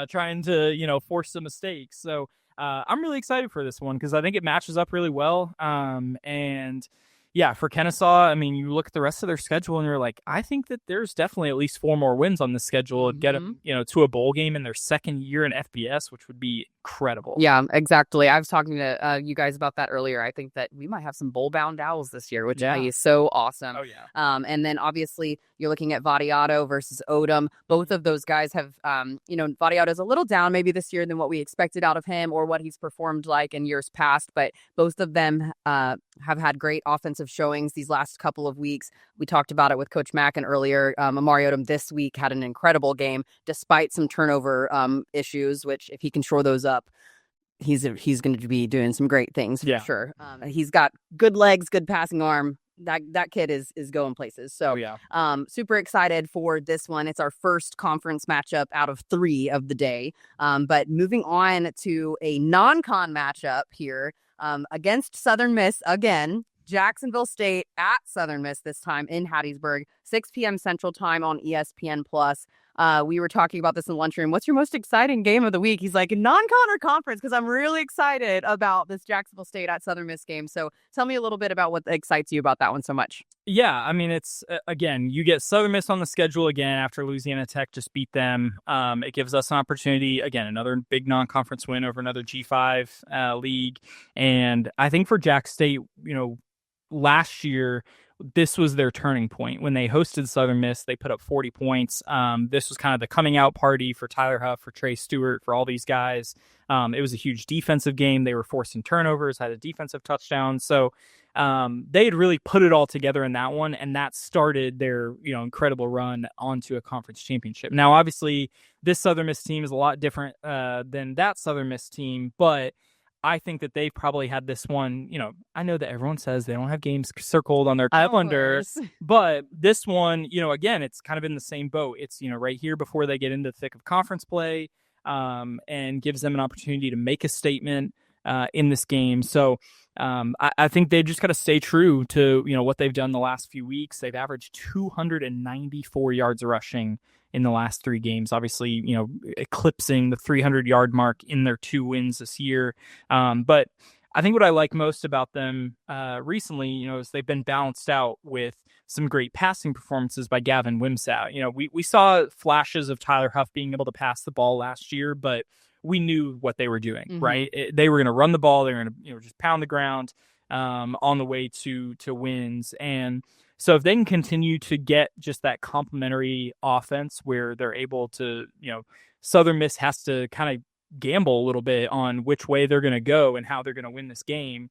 trying to, force some mistakes. So I'm really excited for this one because I think it matches up really well. And yeah, for Kennesaw, I mean, you look at the rest of their schedule and you're like, I think that there's definitely at least 4 more wins on the schedule, get them, to a bowl game in their second year in FBS, which would be incredible. Yeah, exactly. I was talking to you guys about that earlier. I think that we might have some bold-bound Owls this year, which is so awesome. Oh, yeah. And then obviously you're looking at Vadiato versus Odom. Both of those guys have, Vadiato's a little down maybe this year than what we expected out of him or what he's performed like in years past, but both of them have had great offensive showings these last couple of weeks. We talked about it with Coach Mack and earlier. Amari Odom this week had an incredible game despite some turnover issues, which if he can shore those up, he's going to be doing some great things for sure. He's got good legs, good passing arm. That kid is going places. So super excited for this one. It's our first conference matchup out of 3 of the day. But moving on to a non-con matchup here against Southern Miss again. Jacksonville State at Southern Miss this time in Hattiesburg, 6 p.m. Central Time on ESPN+. We were talking about this in the lunchroom. What's your most exciting game of the week? He's like, non-con or conference? Because I'm really excited about this Jacksonville State at Southern Miss game. So tell me a little bit about what excites you about that one so much. Yeah, I mean, it's, again, you get Southern Miss on the schedule again after Louisiana Tech just beat them. It gives us an opportunity, again, another big non-conference win over another G5 league. And I think for Jack State, last year, this was their turning point. When they hosted Southern Miss, they put up 40 points. This was kind of the coming out party for Tyler Huff, for Trey Stewart, for all these guys. It was a huge defensive game. They were forcing turnovers, had a defensive touchdown. So they had really put it all together in that one, and that started their incredible run onto a conference championship. Now, obviously, this Southern Miss team is a lot different than that Southern Miss team, but I think that they've probably had this one, I know that everyone says they don't have games circled on their calendar, but this one, again, it's kind of in the same boat. It's, right here before they get into the thick of conference play, and gives them an opportunity to make a statement in this game. So I think they just got to stay true to, what they've done the last few weeks. They've averaged 294 yards rushing in the last 3 games, obviously, eclipsing the 300-yard mark in their 2 wins this year. But I think what I like most about them recently, is they've been balanced out with some great passing performances by Gavin Wimsatt. We saw flashes of Tyler Huff being able to pass the ball last year, but we knew what they were doing, right? They were going to run the ball. They were going to, just pound the ground on the way to wins. And so if they can continue to get just that complementary offense where they're able to, Southern Miss has to kind of gamble a little bit on which way they're going to go and how they're going to win this game,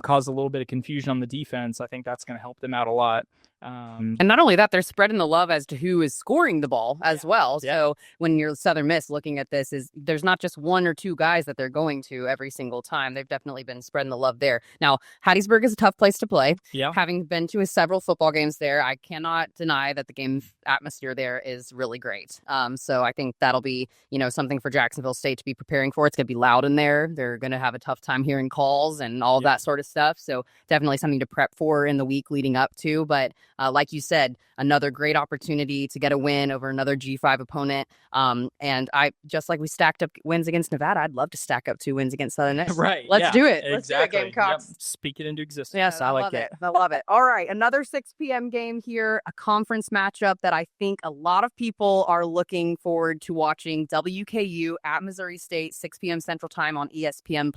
cause a little bit of confusion on the defense. I think that's going to help them out a lot. And not only that, they're spreading the love as to who is scoring the ball as well. Yeah. So when you're Southern Miss looking at this, there's not just one or two guys that they're going to every single time. They've definitely been spreading the love there. Now, Hattiesburg is a tough place to play. Yeah. Having been to several football games there, I cannot deny that the game atmosphere there is really great. So I think that'll be, something for Jacksonville State to be preparing for. It's going to be loud in there. They're going to have a tough time hearing calls and all of that sort of stuff. So definitely something to prep for in the week leading up to. But like you said, another great opportunity to get a win over another G5 opponent. And I just like we stacked up wins against Nevada, I'd love to stack up 2 wins against Southern Miss. Right. Let's do it. Exactly. Let's do it, Gamecocks. Yep. Speak it into existence. Yes, I like it. I love it. All right. Another 6 p.m. game here, a conference matchup that I think a lot of people are looking forward to watching. WKU at Missouri State, 6 p.m. Central Time on ESPN+.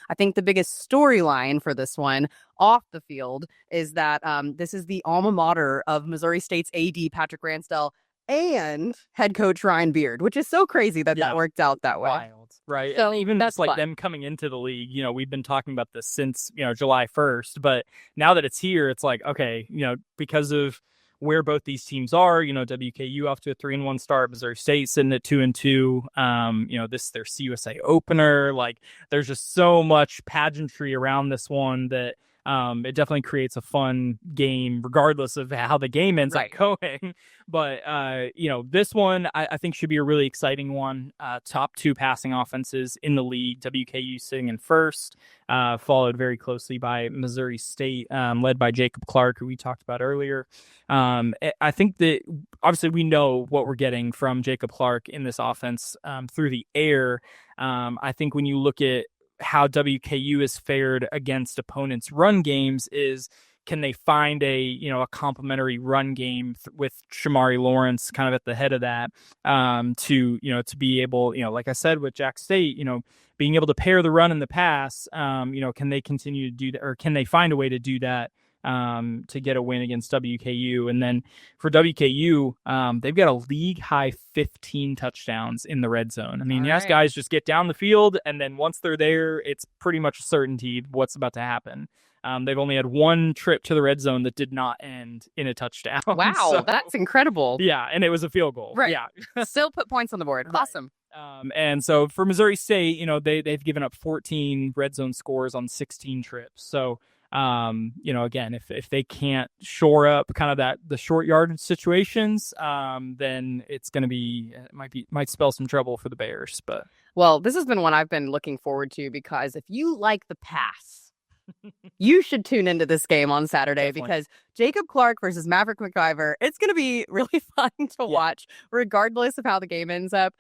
I think the biggest storyline for this one off the field is that this is the alma mater of Missouri State's AD, Patrick Ransdell, and head coach Ryan Beard, which is so crazy that worked out that way. Wild, right? So and even that's like fun. them coming into the league, we've been talking about this since, July 1st, but now that it's here, it's like, okay, because of where both these teams are, WKU off to a 3-1 start, Missouri State sitting at 2-2, this is their CUSA opener. Like there's just so much pageantry around this one that it definitely creates a fun game, regardless of how the game ends up going. But, this one I think should be a really exciting one. Top 2 passing offenses in the league, WKU sitting in first, followed very closely by Missouri State, led by Jacob Clark, who we talked about earlier. I think that obviously we know what we're getting from Jacob Clark in this offense through the air. I think when you look at how WKU has fared against opponents' run games is, can they find a complementary run game with Shamari Lawrence kind of at the head of that to be able, like I said, with Jack State, being able to pair the run and the pass, can they continue to do that, or can they find a way to do that to get a win against WKU? And then for WKU, they've got a league high 15 touchdowns in the red zone. I mean, yes, guys just get down the field, and then once they're there, it's pretty much a certainty what's about to happen. They've only had one trip to the red zone that did not end in a touchdown. Wow, So, that's incredible. Yeah, and it was a field goal. Right. Yeah. Still put points on the board. Right. Awesome. And so for Missouri State, they've given up 14 red zone scores on 16 trips. So, again, if they can't shore up kind of the short yardage situations, then it's going to be, might spell some trouble for the Bears. But well, this has been one I've been looking forward to, because if you like the pass, you should tune into this game on Saturday. Definitely. Because Jacob Clark versus Maverick McIver, it's going to be really fun to watch, regardless of how the game ends up.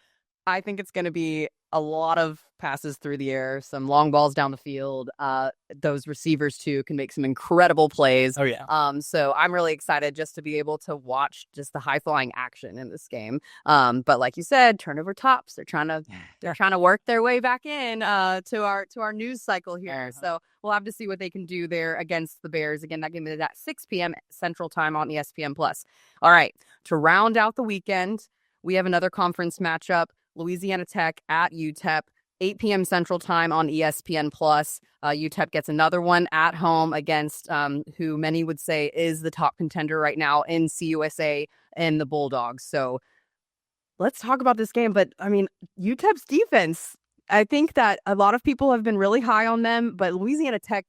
I think it's going to be a lot of passes through the air, some long balls down the field. Those receivers, too, can make some incredible plays. Oh, yeah. So I'm really excited just to be able to watch just the high-flying action in this game. But like you said, turnover tops. They're trying to work their way back in to our news cycle here. So we'll have to see what they can do there against the Bears. Again, that game is at 6 p.m. Central Time on ESPN+. All right, to round out the weekend, we have another conference matchup. Louisiana Tech at UTEP, 8 p.m. Central Time on ESPN+. UTEP gets another one at home against who many would say is the top contender right now in CUSA and the Bulldogs. So let's talk about this game. But, I mean, UTEP's defense, I think that a lot of people have been really high on them, but Louisiana Tech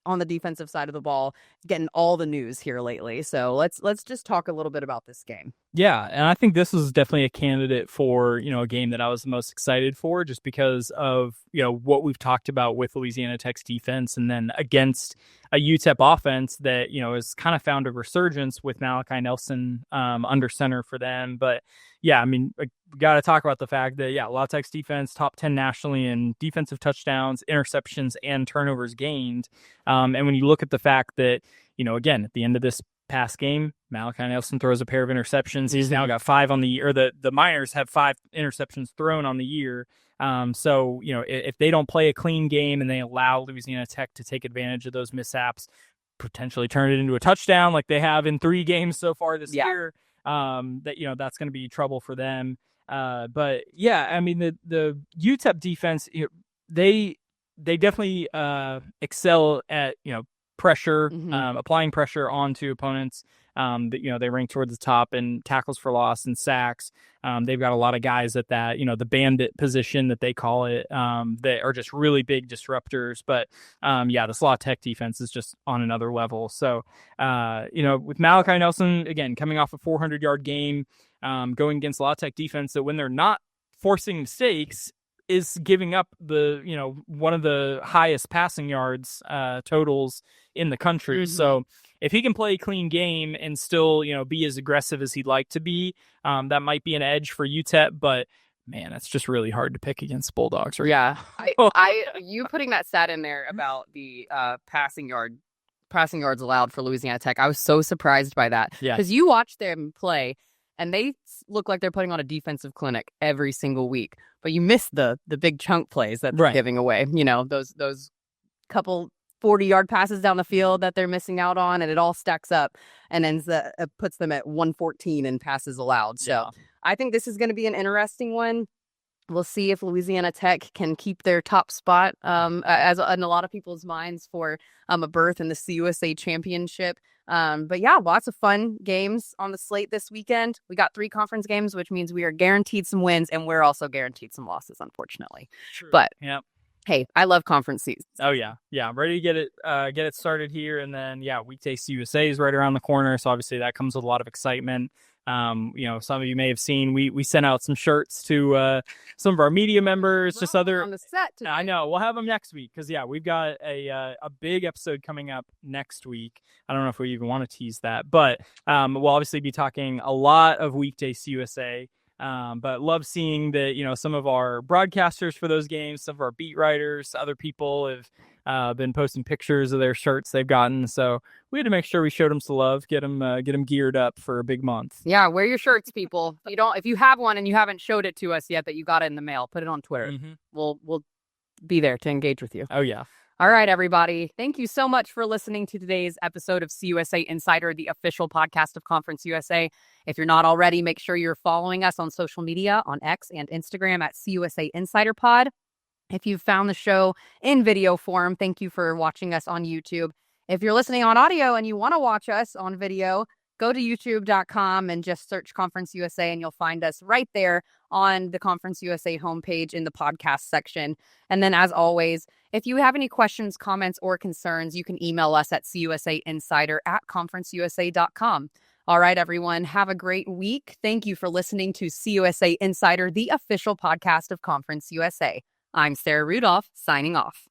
on the defensive side of the ball getting all the news here lately. So let's just talk a little bit about this game. Yeah, and I think this was definitely a candidate for, a game that I was the most excited for, just because of, what we've talked about with Louisiana Tech's defense, and then against a UTEP offense that, has kind of found a resurgence with Malachi Nelson under center for them. But yeah, I mean, we got to talk about the fact that, La Tech's defense, top 10 nationally in defensive touchdowns, interceptions, and turnovers gained. And when you look at the fact that, again, at the end of this past game, Malachi Nelson throws a pair of interceptions. He's now got 5 on the year. The Miners have 5 interceptions thrown on the year. So, if they don't play a clean game and they allow Louisiana Tech to take advantage of those mishaps, potentially turn it into a touchdown like they have in 3 games so far this year, that's going to be trouble for them. But yeah, I mean the UTEP defense, they definitely excel at pressure, applying pressure onto opponents. They rank towards the top in tackles for loss and sacks. They've got a lot of guys at that, the bandit position that they call it, that are just really big disruptors. But the Slaw Tech defense is just on another level. So, with Malachi Nelson, again, coming off a 400-yard game, going against La Tech defense that when they're not forcing mistakes is giving up one of the highest passing yards totals in the country. So if he can play a clean game and still, be as aggressive as he'd like to be, that might be an edge for UTEP, but man, that's just really hard to pick against Bulldogs. Right? Yeah. You putting that stat in there about the passing yards allowed for Louisiana Tech. I was so surprised by that. Yeah. Because you watch them play and they look like they're putting on a defensive clinic every single week. But you miss the big chunk plays that they're giving away. Those couple 40-yard passes down the field that they're missing out on, and it all stacks up and it puts them at 114 in passes allowed. So I think this is going to be an interesting one. We'll see if Louisiana Tech can keep their top spot as in a lot of people's minds for a berth in the CUSA championship. But yeah, lots of fun games on the slate this weekend. We got 3 conference games, which means we are guaranteed some wins, and we're also guaranteed some losses, unfortunately. True. But hey, I love conference seasons. Oh yeah, I'm ready to get it started here, and then weekday CUSA is right around the corner, so obviously that comes with a lot of excitement. Some of you may have seen we sent out some shirts to some of our media members, just other on the set today. I know we'll have them next week because we've got a big episode coming up next week. I don't know if we even want to tease that, but we'll obviously be talking a lot of weekday CUSA. But love seeing that, some of our broadcasters for those games, some of our beat writers, other people have been posting pictures of their shirts they've gotten. So we had to make sure we showed them some love, get them geared up for a big month. Yeah, wear your shirts, people. If you have one and you haven't showed it to us yet that you got it in the mail, put it on Twitter. We'll be there to engage with you. Oh yeah. All right, everybody. Thank you so much for listening to today's episode of CUSA Insider, the official podcast of Conference USA. If you're not already, make sure you're following us on social media on X and Instagram at CUSA Insider Pod. If you've found the show in video form, thank you for watching us on YouTube. If you're listening on audio and you want to watch us on video, go to youtube.com and just search Conference USA and you'll find us right there on the Conference USA homepage in the podcast section. And then as always, if you have any questions, comments, or concerns, you can email us at cusainsider@conferenceusa.com. All right, everyone, have a great week. Thank you for listening to CUSA Insider, the official podcast of Conference USA. I'm Sarah Rudolph, signing off.